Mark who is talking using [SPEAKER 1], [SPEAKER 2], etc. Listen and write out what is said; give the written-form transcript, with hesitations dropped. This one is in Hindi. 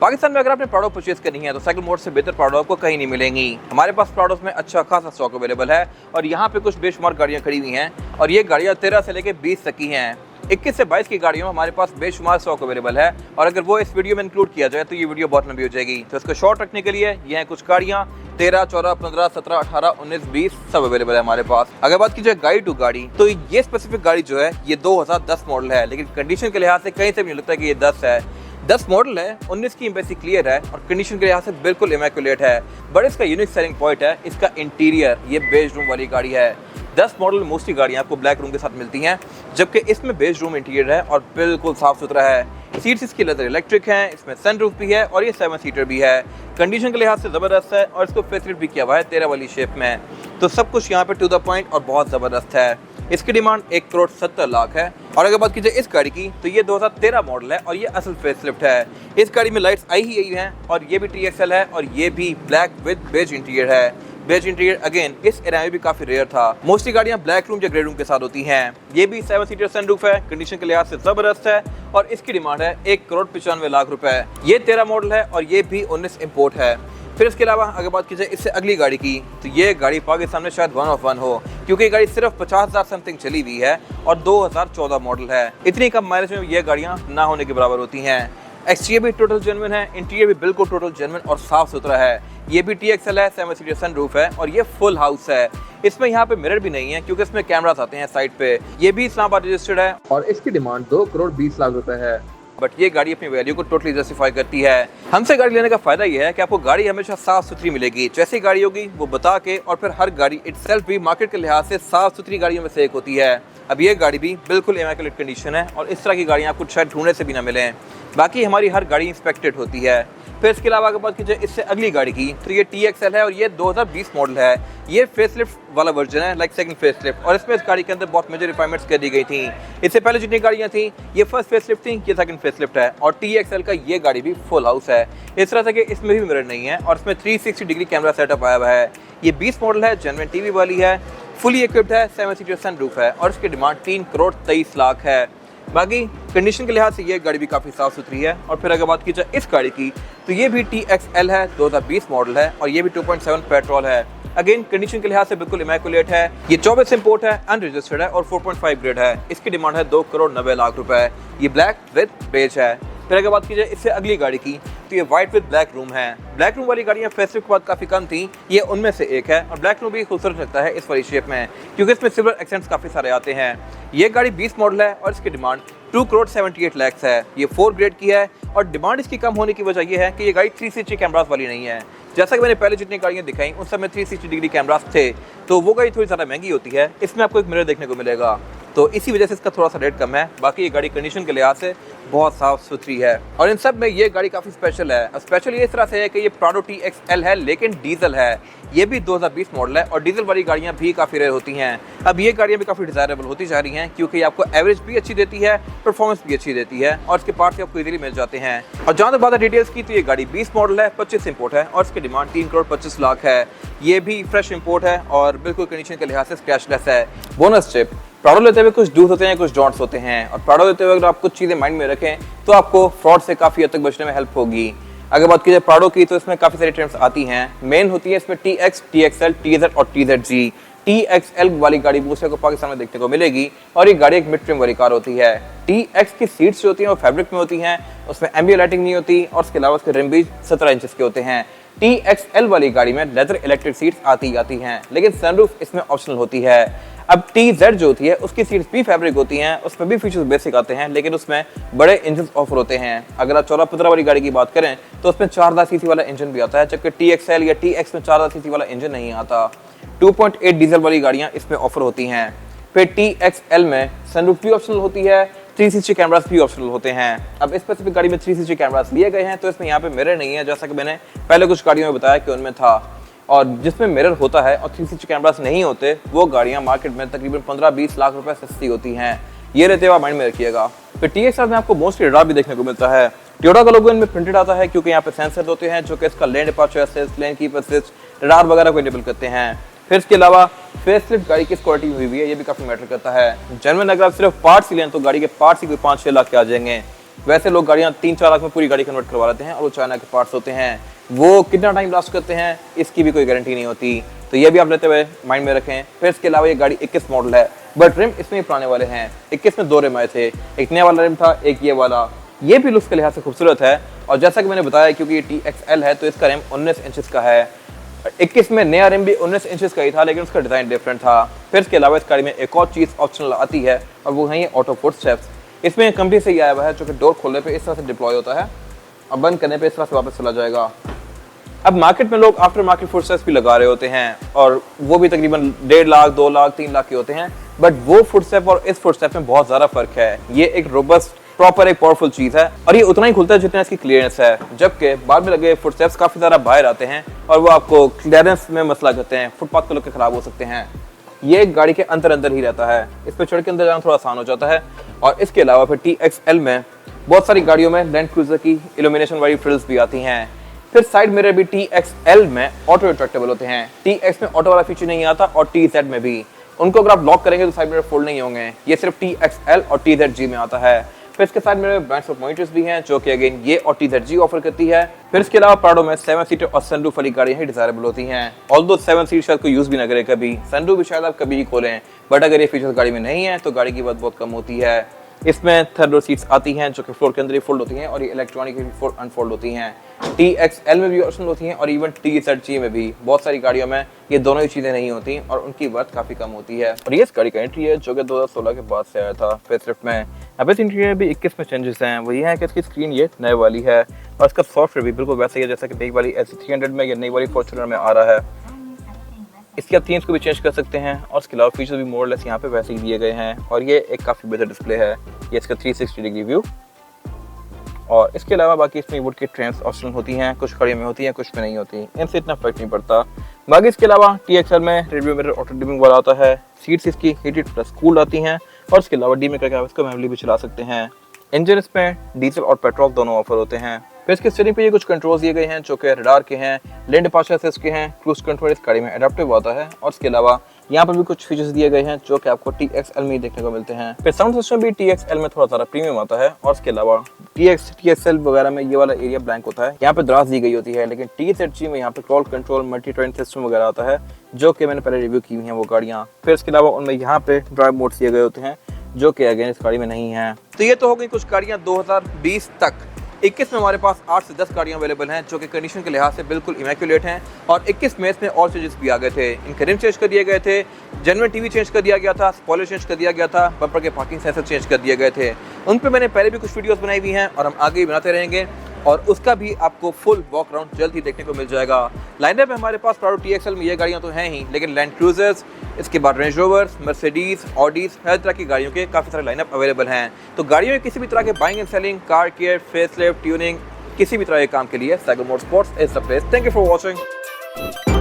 [SPEAKER 1] पाकिस्तान में अगर आपने प्राडो परचेज करनी है तो साइकिल मोड से बेहतर प्राडो आपको कहीं नहीं मिलेंगी। हमारे पास प्राडोस में अच्छा खासा स्टॉक अवेलेबल है और यहाँ पे कुछ बेशुमार गाड़ियाँ खड़ी हुई हैं और ये गाड़ियाँ 13 से लेकर 20 तक की हैं। 21 से 22 की गाड़ियों में हमारे पास बेशुमार स्टॉक अवेलेबल है और अगर वो इस वीडियो में इंक्लूड किया जाए तो ये वीडियो बहुत लंबी हो जाएगी। तो इसको शॉर्ट रखने के लिए ये हैं कुछ गाड़ियाँ 13, 14, 15, 17, 18, 19, 20 सब अवेलेबल है हमारे पास। अगर बात की जाए गाड़ी टू गाड़ी तो ये स्पेसिफिक गाड़ी जो है ये 2010 मॉडल है, लेकिन कंडीशन के लिहाज से कहीं से भी नहीं लगता है कि ये 10 है। 10 मॉडल है, 19 की एम्बेसी क्लियर है और कंडीशन के लिहाज से बिल्कुल इमैक्युलेट है। बट इसका यूनिक सेलिंग पॉइंट है इसका इंटीरियर, ये बेज रूम वाली गाड़ी है। 10 मॉडल में मोस्टली गाड़ियाँ आपको ब्लैक रूम के साथ मिलती हैं, जबकि इसमें बेज रूम इंटीरियर है और बिल्कुल साफ सुथरा है। सीट्स इसकी लेदर इलेक्ट्रिक हैं, इसमें सनरूफ भी है और ये 7 सीटर भी है। कंडीशन के लिहाज से ज़बरदस्त है और इसको फेसिलिटी भी किया हुआ है 13 वाली शेप में। तो सब कुछ यहाँ पे टू द पॉइंट और बहुत ज़बरदस्त है। इसकी डिमांड 1,70,00,000 है। और अगर बात की जाए इस गाड़ी की तो ये 2013 मॉडल है और ये असल फेसलिफ्ट है। इस गाड़ी में लाइट्स आई ही है और ये भी TXL है और ये भी ब्लैक विद बेज इंटीरियर है। बेज इंटीरियर अगेन इस एरा में भी काफी रेयर था। मोस्टली गाड़ियां ब्लैक रूम या ग्रे रूम के साथ होती हैं। ये भी 7 सीटर सनरूफ है, कंडीशन के लिहाज से जबरदस्त है और इसकी डिमांड है 1,95,00,000 रुपए। ये 13 मॉडल है और ये भी 19 इंपोर्ट है। फिर इसके अलावा अगर बात की जाए इससे अगली गाड़ी की तो ये गाड़ी पाकिस्तान में शायद 1 ऑफ 1 हो, क्योंकि ये गाड़ी सिर्फ 50,000 समथिंग चली हुई है और 2014 मॉडल है। इतनी कम माइलेज में ये गाड़ियाँ ना होने के बराबर होती हैं। एक्सटीरियर भी टोटल जेन्युइन है, इंटीरियर भी बिल्कुल टोटल जेन्युइन और साफ सुथरा है। ये भी TXL है, 7 सीटर सनरूफ है और ये फुल हाउस है। इसमें यहाँ पे मिरर भी नहीं है क्योंकि इसमें कैमरास आते हैं साइड पे। ये भी इस्लामाबाद रजिस्टर्ड है और इसकी डिमांड 2,20,00,000 रुपए है। बट ये गाड़ी अपनी वैल्यू को टोटली जस्टिफाई करती है। हमसे गाड़ी लेने का फायदा ये है कि आपको गाड़ी हमेशा साफ सुथरी मिलेगी। जैसी गाड़ी होगी वो बता के, और फिर हर गाड़ी इटसेल्फ भी मार्केट के लिहाज से साफ सुथरी गाड़ियों में से एक होती है। अब ये गाड़ी भी बिल्कुल इमैक्युलेट कंडीशन है और इस तरह की गाड़ियाँ आपको शायद ढूंढने से भी ना मिले। बाकी हमारी हर गाड़ी इंस्पेक्टेड होती है। फिर इसके अलावा अगर बात की जाए इससे अगली गाड़ी की तो ये TXL है और ये 2020 मॉडल है। ये फेसलिफ्ट वाला वर्जन है, लाइक सेकंड फेसलिफ्ट, और इसमें इस गाड़ी के अंदर बहुत मेजर रिफाइनमेंट्स कर दी गई थी। इससे पहले जितनी गाड़ियाँ थी ये फर्स्ट फेसलिफ्ट थी, ये सेकंड फेसलिफ्ट है। और TXL का ये गाड़ी भी फुल हाउस है, इस तरह से कि इसमें भी मिरर नहीं है और इसमें 360 डिग्री कैमरा सेटअप आया हुआ है। ये 20 मॉडल है, जेन्युइन टीवी वाली है, फुली इक्विप्ड है, 7 सीटर सनरूफ है और इसकी डिमांड 3,23,00,000 है। बाकी कंडीशन के लिहाज से ये गाड़ी भी काफ़ी साफ सुथरी है। और फिर अगर बात की जाए इस गाड़ी की तो ये भी TXL है, 2020 मॉडल है और ये भी 2.7 पेट्रोल है। अगेन कंडीशन के लिहाज से बिल्कुल इमैक्युलेट है। ये 24 इंपोर्ट है, अनरजिस्टर्ड है और 4.5 ग्रेड है। इसकी डिमांड है 2,90,00,000 रुपए। ये ब्लैक विद बेज है। फिर अगर बात की जाए इससे अगली गाड़ी की तो ये व्हाइट विद ब्लैक रूम है। ब्लैक रूम वाली गाड़ियाँ फेस्टिव के बाद काफ़ी कम थी, ये उनमें से एक है। और ब्लैक रूम भी खूबसूरत लगता है इस वाली शेप में क्योंकि इसमें सिल्वर एक्सेंट्स काफ़ी सारे आते हैं। ये गाड़ी 20 मॉडल है और इसकी डिमांड 2,78,00,000 है। ये 4 ग्रेड की है और डिमांड इसकी कम होने की वजह यह है कि ये गाड़ी 360 कैमरास वाली नहीं है। जैसा कि मैंने पहले जितनी गाड़ियाँ दिखाई उन सब में 360 डिग्री कैमरास थे, तो वो गाड़ी थोड़ी ज़्यादा महंगी होती है। इसमें आपको एक मिरर देखने को मिलेगा, तो इसी वजह से इसका थोड़ा सा रेट कम है। बाकी ये गाड़ी कंडीशन के लिहाज से बहुत साफ सुथरी है और इन सब में ये गाड़ी काफ़ी स्पेशल है। अब स्पेशल ये इस तरह से है कि ये प्राडो TXL है लेकिन डीजल है। ये भी 2020 मॉडल है और डीजल वाली गाड़ियाँ भी काफ़ी रेयर होती हैं। अब ये गाड़ियाँ भी काफ़ी डिज़ायरेबल होती जा रही हैं क्योंकि आपको एवरेज भी अच्छी देती है, परफॉर्मेंस भी अच्छी देती है और इसके पार्ट्स आपको इजीली मिल जाते हैं। और जहाँ तक बात है डिटेल्स की तो ये गाड़ी 20 मॉडल है, 25 इंपोर्ट है और इसकी डिमांड 3,25,00,000 है। ये भी फ्रेश इंपोर्ट है और बिल्कुल कंडीशन के लिहाज से स्क्रैचलेस है। बोनस टिप, प्राडो लेते हुए कुछ डूज होते हैं, कुछ डोंट्स होते हैं और प्राडो लेते हुए अगर आप कुछ चीज़ें माइंड में रखें तो आपको फ्रॉड से काफ़ी हद तक बचने में हेल्प होगी। अगर बात की जाए प्राडो की तो इसमें काफ़ी सारी ट्रिम्स आती हैं। मेन होती है इसमें TX, TXL, TZ और TZG। TXL वाली गाड़ी दूसरे को पाकिस्तान में देखने को मिलेगी और ये गाड़ी एक मिड ट्रिम वाली कार होती है। TX की सीट्स जो होती हैं वो फैब्रिक में होती हैं, उसमें एम्बिएंट लाइटिंग नहीं होती और उसके अलावा उसके रिम भी 17 इंचेस के होते हैं। TXL वाली गाड़ी में लेदर इलेक्ट्रिक सीट्स आती हैं लेकिन सनरूफ इसमें ऑप्शनल होती है। अब TZ जो होती है उसकी सीट्स भी फैब्रिक होती हैं, उसमें भी फीचर्स बेसिक आते हैं लेकिन उसमें बड़े इंजन ऑफर होते हैं। अगर आप 14-15 वाली गाड़ी की बात करें तो उसमें 4,000 सीसी वाला इंजन भी आता है, जबकि TXL या TX में 4,000 सीसी वाला इंजन नहीं आता। 2.8 डीजल वाली गाड़ियाँ इसमें ऑफर होती हैं। फिर TXL में सनरूफ भी ऑप्शनल होती है, 360 कैमरास भी ऑप्शनल होते हैं। अब स्पेसिफिक गाड़ी में 360 कैमरास लिए गए हैं तो इसमें यहाँ पे मिरर नहीं है, जैसा कि मैंने पहले कुछ गाड़ियों में बताया कि उनमें था। और जिसमें मिरर होता है और 360 कैमरास नहीं होते वो गाड़ियाँ मार्केट में तकरीबन 15-20 लाख रुपए सस्ती होती हैं। ये रहते हुए माइंड में रखिएगा। फिर TXL में आपको मोस्टली रडार भी देखने को मिलता है। टोयोटा का लोगो इनमें प्रिंटेड आता है क्योंकि यहाँ पे सेंसर होते हैं जो कि इसका lane departure assist, lane keep assist, radar वगैरह को इनेबल करते हैं। फिर इसके अलावा फेसलिफ्ट गाड़ी किस क्वालिटी में हुई है ये भी काफी मैटर करता है। जेन्युइन अगर आप सिर्फ पार्ट्स ही लें तो गाड़ी के पार्ट्स ही कोई 5-6 लाख के आ जाएंगे। वैसे लोग गाड़ियाँ 3-4 लाख में पूरी गाड़ी कन्वर्ट करवा लेते हैं और वो चाइना के पार्ट्स होते हैं, वो कितना टाइम लास्ट करते हैं इसकी भी कोई गारंटी नहीं होती। तो ये भी आप लेते हुए माइंड में रखें। फिर इसके अलावा ये गाड़ी 21 मॉडल है, बट रिम इसमें पुराने वाले हैं। 21 में 2 रिम आए थे, एक नया वाला रिम था, एक ये वाला। ये भी लुक्स के लिहाज से खूबसूरत है और जैसा कि मैंने बताया क्योंकि ये TXL है तो इसका रिम 19 इंचेस का है। 21 में नया रिम भी 19 इंचेस का ही था, लेकिन उसका डिज़ाइन डिफरेंट था। फिर इसके अलावा इस गाड़ी में एक और चीज़ ऑप्शनल आती है और वो है ये ऑटो फुट स्टेप्स। इसमें कंपनी से ही आया हुआ है, जो कि डोर खोलने पे इस तरह से डिप्लॉय होता है और बंद करने पे इस तरह से वापस चला जाएगा। अब मार्केट में लोग आफ्टर मार्केट फुट स्टेप्स भी लगा रहे होते हैं और वो भी तकरीबन 1.5 लाख, 2 लाख, 3 लाख के होते हैं, बट वो फुट स्टेप और इस फुट स्टेप में बहुत ज़्यादा फर्क है। ये एक रोबस्ट, प्रॉपर, एक पावरफुल चीज़ है और ये उतना ही खुलता है जितना इसकी क्लियरेंस है, जबकि बाद में लगे फुट स्टेप्स काफ़ी ज़्यादा बाहर आते हैं और वो आपको क्लियरेंस में मसला करते हैं, फुटपाथ को लेकर खराब हो सकते हैं। ये गाड़ी के अंदर ही रहता है, इस पर चढ़ के अंदर जाना थोड़ा आसान हो जाता है। और इसके अलावा फिर TXL में बहुत सारी गाड़ियों में लैंड क्रूजर की इल्यूमिनेशन वाली फ्रिल्स भी आती हैं। फिर साइड मिरर भी TXL में ऑटो रिट्रैक्टेबल होते हैं। TX में ऑटो वाला फीचर नहीं आता और TZ में भी। उनको अगर आप लॉक करेंगे तो साइड मिरर फोल्ड नहीं होंगे, ये सिर्फ TXL और TZG में आता है। फिर इसके साइड में ब्लाइंड स्पॉट मॉनिटर्स भी हैं, जो कि अगेन ये और TZG ऑफर करती है। फिर इसके अलावा प्राडो में 7 सीटर और सनरूफ वाली गाड़ियां ही डिजायरेबल होती हैं। ऑल्दो 7 सीट शायद कोई यूज भी ना करे कभी, सनरूफ भी शायद आप कभी ही खोलें, बट अगर ये फीचर्स गाड़ी में नहीं है तो गाड़ी की बात बहुत कम होती है। इसमें थर्ड रो सीट्स आती हैं जो कि फ्लोर के अंदर ही फोल्ड होती हैं और ये इलेक्ट्रॉनिक अनफोल्ड होती हैं। TXL में भी ऑप्शन होती हैं और इवन TZG में भी। बहुत सारी गाड़ियों में ये दोनों ही चीज़ें नहीं होती और उनकी वर्थ काफ़ी कम होती है। और ये इस गाड़ी का एंट्री है जो कि 2016 के बाद से आया था फेसलिफ्ट में। अब इस इंटीरियर भी 21 में चेंजेस हैं। वो ये है कि इसकी स्क्रीन ये नए वाली है और इसका सॉफ्टवेयर भी बिल्कुल वैसा ही है जैसा कि नई वाली SC300 में या नई वाली फॉर्च्यूनर में आ रहा है। इसके आप थीम्स को भी चेंज कर सकते हैं और इसके अलावा फीचर्स भी मोर लेस यहाँ पे वैसे ही दिए गए हैं और ये एक काफ़ी बेहतर डिस्प्ले है। ये इसका 360 डिग्री व्यू और इसके अलावा बाकी इसमें वुड की ट्रेम्स ऑप्शनल होती हैं, कुछ खड़ी में होती हैं, कुछ में नहीं होती, इनसे इतना फर्क नहीं पड़ता। बाकी इसके अलावा TXL में रिव्यू मिरर ऑटो डिमिंग वाला आता है, सीट्स इसकी हीटेड प्लस कूल्ड आती हैं और इसके अलावा डी में करके आप इसको मैनुअली भी चला सकते हैं। इंजन इसमें डीजल और पेट्रोल दोनों ऑफर होते हैं। फिर इसके स्टीयरिंग पे ये कुछ कंट्रोल्स दिए गए हैं जो कि रडार के हैं, लेन डिपार्चर असिस्ट के हैं, क्रूज कंट्रोल इस गाड़ी में एडेप्टिव आता है और इसके अलावा यहाँ पर भी कुछ फीचर्स दिए गए हैं जो कि आपको TXL में देखने को मिलते हैं। फिर साउंड सिस्टम भी TXL में थोड़ा सा प्रीमियम आता है और इसके अलावा TXL वगैरह में ये वाला एरिया ब्लैंक होता है, यहाँ पे दराज दी गई होती है, लेकिन TZG में यहाँ पे crawl control, multi turn system वगैरह आता है जो कि मैंने पहले रिव्यू की हुई है वो गाड़ियाँ। फिर इसके अलावा उनमें यहाँ पे ड्राइव मोड्स दिए गए होते हैं जो कि अगेन इस गाड़ी में नहीं है। तो ये तो हो गई कुछ गाड़ियाँ 2020 तक। 21 में हमारे पास 8 से 10 गाड़ियाँ अवेलेबल हैं जो कि कंडीशन के लिहाज से बिल्कुल इमैक्युलेट हैं और 21 में इसमें और चेंजेस भी आ गए थे। इनके रिम चेंज कर दिए गए थे, जेनवन टीवी चेंज कर दिया गया था, स्पॉइलर चेंज कर दिया गया था, बम्पर के पार्किंग सेंसर चेंज कर दिए गए थे। उन पर मैंने पहले भी कुछ वीडियोस बनाई हुई हैं और हम आगे भी बनाते रहेंगे और उसका भी आपको फुल वॉक राउंड जल्द ही देखने को मिल जाएगा। लाइनअप में हमारे पास प्राडो TXL में ये गाड़ियाँ तो हैं ही, लेकिन लैंड क्रूजर्स, इसके बाद रेंज रोवर्स, मर्सिडीज, ऑडीज, हर तरह की गाड़ियों के काफ़ी सारे लाइनअप अवेलेबल हैं। तो गाड़ियों में किसी भी तरह के buying and selling, car care, facelift, tuning, किसी भी तरह के काम के लिए cycle motorsports is the place. Thank you for watching.